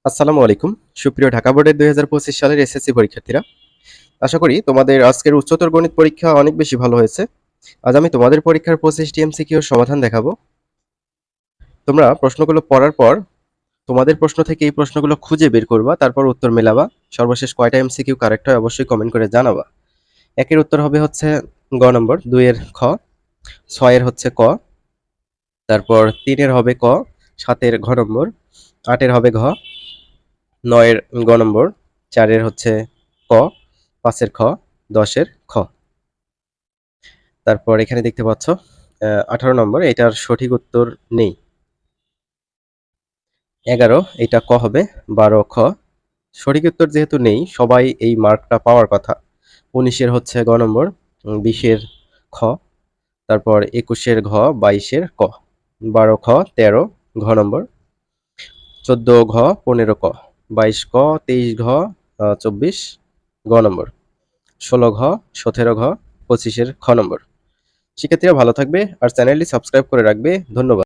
আসসালামু আলাইকুম। সুপ্রিয় ঢাকা বোর্ডের ২০২৫ সালের এসএসসি পরীক্ষার্থীরা। আশা করি তোমাদের আজকের উচ্চতর গণিত পরীক্ষা অনেক বেশি ভালো হয়েছে। আজ আমি তোমাদের পরীক্ষার ২৫টি এমসিকিউর সমাধান দেখাবো। তোমরা প্রশ্নগুলো পড়ার পর তোমাদের প্রশ্ন থেকে এই প্রশ্নগুলো খুঁজে বের করবা, তারপর উত্তর মেলাবা। সর্বশেষ কয়টা এমসিকিউ কারেক্ট হয় অবশ্যই কমেন্ট করে জানাবা। ১ এর উত্তর হবে হচ্ছে গ নম্বর, ২ এর খ, ৬ এর হচ্ছে ক, তারপর ৩ এর হবে ক, ৭ এর ঘ নম্বর, ৮ এর হবে ঘ, ৯ এর গ নম্বর, ৪ এর হচ্ছে ক, ৫ এর খ, ১০ এর খ। তারপর এখানে দেখতে পাচ্ছ ১৮ নম্বর, এটার সঠিক উত্তর নেই। ১১ এটা ক হবে, ১২ খ। সঠিক উত্তর যেহেতু নেই, সবাই এই মার্কটা পাওয়ার কথা। ১৯ এর হচ্ছে গ নম্বর, ২০ এর খ, তারপর ২১ এর ঘ, ২২ এর ক, ১২ খ, ১৩ ঘ নম্বর, ১৪ ঘ, ১৫ ক, ২২ ক, ২৩ ঘ, ২৪ গ নম্বর, ১৬ ঘ, ১৭ ঘ, ২৫ এর খ নম্বর। শিক্ষার্থীরা ভালো থাকবে আর চ্যানেলটি সাবস্ক্রাইব করে রাখবে। ধন্যবাদ।